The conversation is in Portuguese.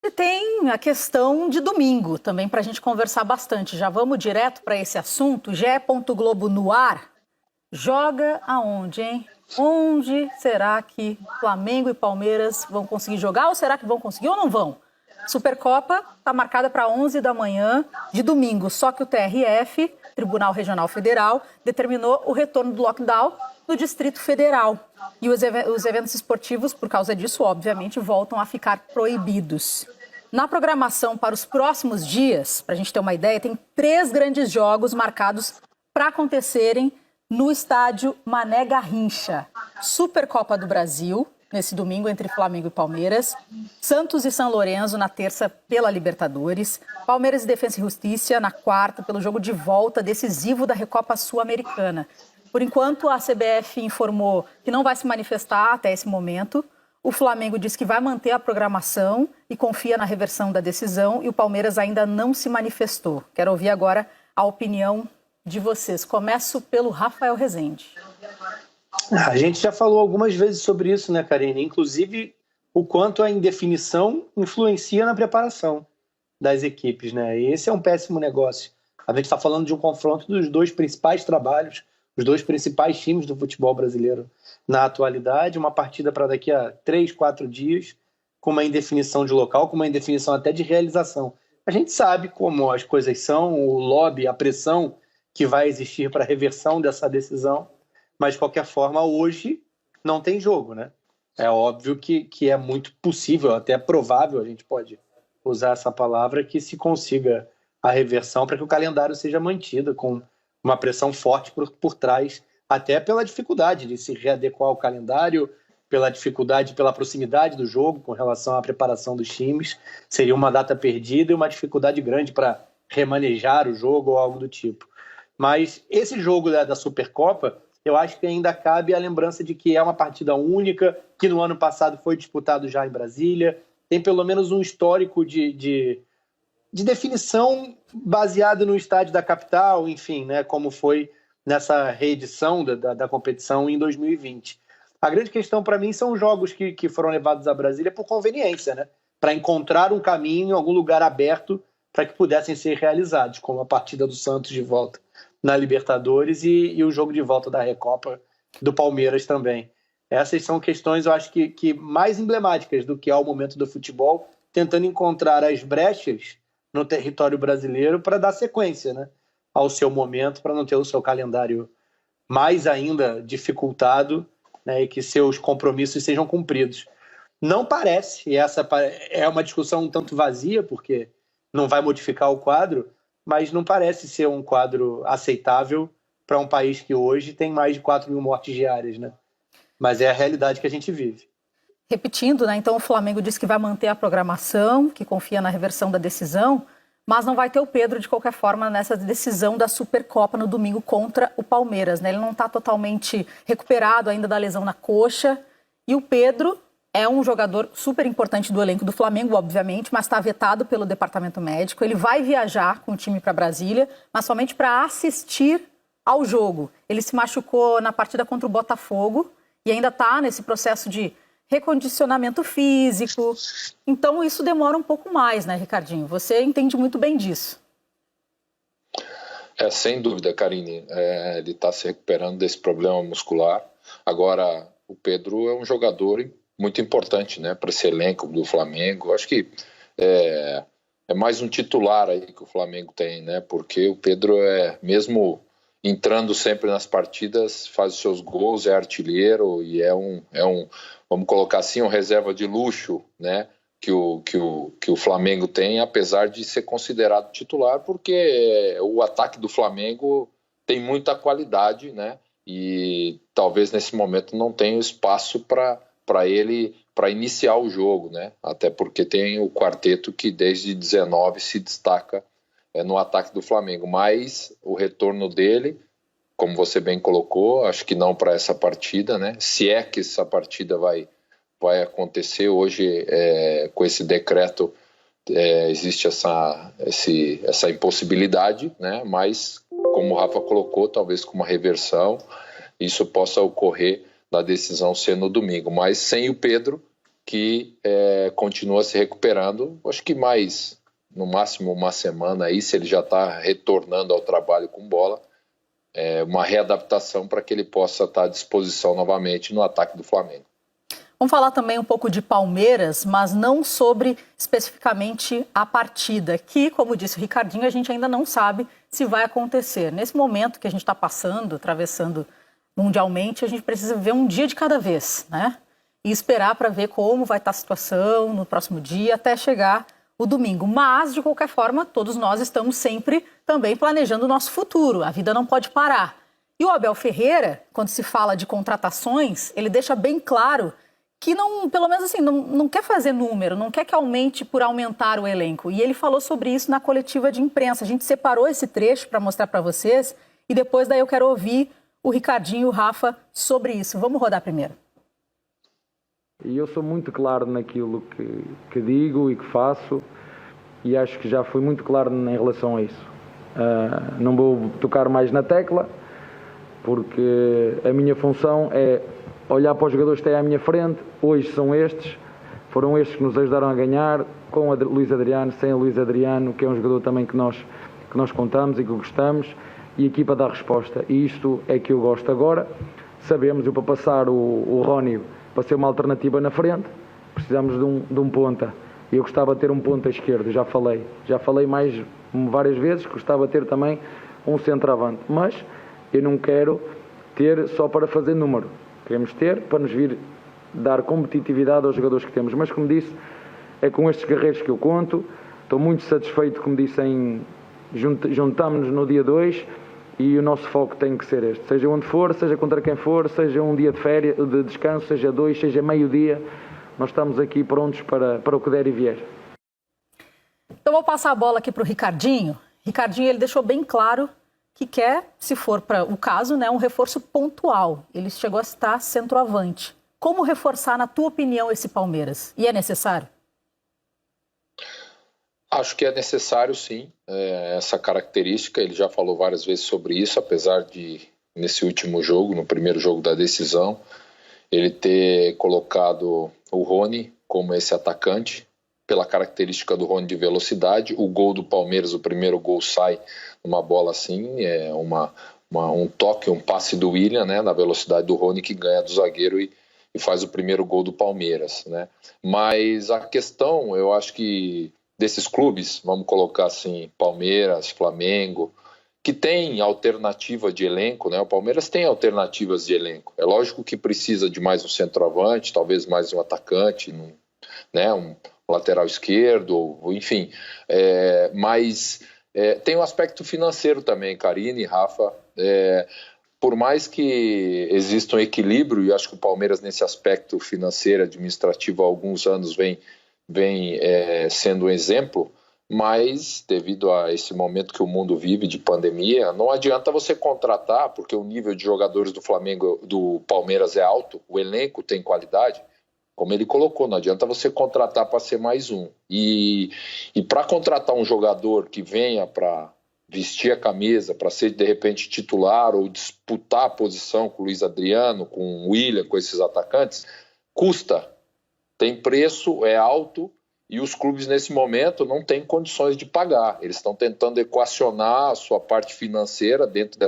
E tem a questão de domingo também para a gente conversar bastante. Já vamos direto para esse assunto. GE. Globo no ar. Joga aonde, hein? Onde será que Flamengo e Palmeiras vão conseguir jogar? Ou será que vão conseguir ou não vão? Supercopa está marcada para 11 da manhã de domingo. Só que o TRF, Tribunal Regional Federal, determinou o retorno do lockdown no Distrito Federal. E os eventos esportivos, por causa disso, obviamente, voltam a ficar proibidos. Na programação para os próximos dias, para a gente ter uma ideia, tem 3 grandes jogos marcados para acontecerem no estádio Mané Garrincha. Supercopa do Brasil, nesse domingo, entre Flamengo e Palmeiras. Santos e São Lourenço, na terça, pela Libertadores. Palmeiras e Defensa e Justiça, na quarta, pelo jogo de volta decisivo da Recopa Sul-Americana. Por enquanto, a CBF informou que não vai se manifestar até esse momento. O Flamengo diz que vai manter a programação e confia na reversão da decisão. E o Palmeiras ainda não se manifestou. Quero ouvir agora a opinião de vocês. Começo pelo Rafael Rezende. A gente já falou algumas vezes sobre isso, né, Karine? Inclusive, o quanto a indefinição influencia na preparação das equipes, né? E esse é um péssimo negócio. A gente está falando de um confronto dos 2 principais trabalhos, os 2 principais times do futebol brasileiro na atualidade, uma partida para daqui a 3, 4 dias, com uma indefinição de local, com uma indefinição até de realização. A gente sabe como as coisas são, o lobby, a pressão que vai existir para a reversão dessa decisão, mas de qualquer forma, hoje não tem jogo, né? É óbvio que é muito possível, até provável, a gente pode usar essa palavra, que se consiga a reversão para que o calendário seja mantido com uma pressão forte por trás, até pela dificuldade de se readequar ao calendário, pela dificuldade, pela proximidade do jogo com relação à preparação dos times. Seria uma data perdida e uma dificuldade grande para remanejar o jogo ou algo do tipo. Mas esse jogo da Supercopa, eu acho que ainda cabe a lembrança de que é uma partida única, que no ano passado foi disputado já em Brasília, tem pelo menos um histórico de definição baseado no estádio da capital, enfim, né, como foi nessa reedição da competição em 2020. A grande questão para mim são os jogos que foram levados a Brasília por conveniência, né, para encontrar um caminho em algum lugar aberto para que pudessem ser realizados, como a partida do Santos de volta na Libertadores e o jogo de volta da Recopa do Palmeiras também. Essas são questões, eu acho que mais emblemáticas do que é o momento do futebol, tentando encontrar as brechas no território brasileiro para dar sequência, né, ao seu momento, para não ter o seu calendário mais ainda dificultado, né, e que seus compromissos sejam cumpridos. Não parece, e essa é uma discussão um tanto vazia, porque não vai modificar o quadro, mas não parece ser um quadro aceitável para um país que hoje tem mais de 4 mil mortes diárias, né? Mas é a realidade que a gente vive. Repetindo, né? Então o Flamengo diz que vai manter a programação, que confia na reversão da decisão, mas não vai ter o Pedro de qualquer forma nessa decisão da Supercopa no domingo contra o Palmeiras, né? Ele não está totalmente recuperado ainda da lesão na coxa. E o Pedro é um jogador super importante do elenco do Flamengo, obviamente, mas está vetado pelo departamento médico. Ele vai viajar com o time para Brasília, mas somente para assistir ao jogo. Ele se machucou na partida contra o Botafogo e ainda está nesse processo de recondicionamento físico. Então isso demora um pouco mais, né, Ricardinho? Você entende muito bem disso. Sem dúvida, Karine. Ele está se recuperando desse problema muscular. Agora, o Pedro é um jogador muito importante, né, para esse elenco do Flamengo. Acho que é mais um titular aí que o Flamengo tem, né, porque o Pedro mesmo entrando sempre nas partidas, faz os seus gols, é artilheiro e é um, vamos colocar assim, um reserva de luxo, né, que o Flamengo tem, apesar de ser considerado titular, porque o ataque do Flamengo tem muita qualidade, né, e talvez nesse momento não tenha espaço para ele, para iniciar o jogo, né? Até porque tem o quarteto que desde 19 se destaca no ataque do Flamengo, mas o retorno dele, como você bem colocou, acho que não para essa partida, né? Se é que essa partida vai acontecer hoje, com esse decreto, existe essa impossibilidade, né? Mas como o Rafa colocou, talvez com uma reversão isso possa ocorrer da decisão ser no domingo, mas sem o Pedro que continua se recuperando. Acho que mais, no máximo uma semana aí, se ele já está retornando ao trabalho com bola, uma readaptação para que ele possa estar à disposição novamente no ataque do Flamengo. Vamos falar também um pouco de Palmeiras, mas não sobre especificamente a partida, que, como disse o Ricardinho, a gente ainda não sabe se vai acontecer. Nesse momento que a gente está passando, atravessando mundialmente, a gente precisa ver um dia de cada vez, né? E esperar para ver como vai estar a situação no próximo dia, até chegar o domingo. Mas, de qualquer forma, todos nós estamos sempre também planejando o nosso futuro. A vida não pode parar. E o Abel Ferreira, quando se fala de contratações, ele deixa bem claro que não, pelo menos assim, não quer fazer número, não quer que aumente por aumentar o elenco. E ele falou sobre isso na coletiva de imprensa. A gente separou esse trecho para mostrar para vocês e depois daí eu quero ouvir o Ricardinho e o Rafa sobre isso. Vamos rodar primeiro. E eu sou muito claro naquilo que digo e que faço e acho que já fui muito claro em relação a isso. Não vou tocar mais na tecla porque a minha função é olhar para os jogadores que têm à minha frente. Hoje são estes, foram estes que nos ajudaram a ganhar, com o Luís Adriano, sem o Luís Adriano, que é um jogador também que nós contamos e que gostamos, e a equipa dá resposta. E isto é que eu gosto. Agora, sabemos, eu para passar o Rónio para ser uma alternativa na frente, precisamos de um ponta. Eu gostava de ter um ponta esquerdo, já falei mais várias vezes que gostava de ter também um centroavante, mas eu não quero ter só para fazer número. Queremos ter para nos vir dar competitividade aos jogadores que temos. Mas, como disse, é com estes guerreiros que eu conto. Estou muito satisfeito, como disse, juntamos-nos no dia 2 e o nosso foco tem que ser este. Seja onde for, seja contra quem for, seja um dia de férias, de descanso, seja 2, seja meio-dia, nós estamos aqui prontos para o que der e vier. Então, vou passar a bola aqui para o Ricardinho. Ricardinho, ele deixou bem claro que quer, se for para o caso, né, um reforço pontual. Ele chegou a citar centroavante. Como reforçar, na tua opinião, esse Palmeiras? E é necessário? Acho que é necessário, sim, essa característica. Ele já falou várias vezes sobre isso, apesar de, nesse último jogo, no primeiro jogo da decisão, ele ter colocado o Rony como esse atacante, pela característica do Rony de velocidade. O gol do Palmeiras, o primeiro gol sai uma bola assim, um toque, um passe do William, né, na velocidade do Rony, que ganha do zagueiro e faz o primeiro gol do Palmeiras, né? Mas a questão, eu acho que desses clubes, vamos colocar assim, Palmeiras, Flamengo, que tem alternativa de elenco, né? O Palmeiras tem alternativas de elenco. É lógico que precisa de mais um centroavante, talvez mais um atacante, né? Um lateral esquerdo, enfim, mas tem um aspecto financeiro também, Karine, Rafa. Por mais que exista um equilíbrio, e acho que o Palmeiras nesse aspecto financeiro, administrativo, há alguns anos vem sendo um exemplo, mas devido a esse momento que o mundo vive de pandemia, não adianta você contratar, porque o nível de jogadores do Flamengo, do Palmeiras é alto, o elenco tem qualidade, como ele colocou, não adianta você contratar para ser mais um. E para contratar um jogador que venha para vestir a camisa, para ser de repente titular ou disputar a posição com o Luís Adriano, com o William, com esses atacantes, custa, tem preço, é alto, e os clubes nesse momento não têm condições de pagar. Eles estão tentando equacionar a sua parte financeira dentro dessa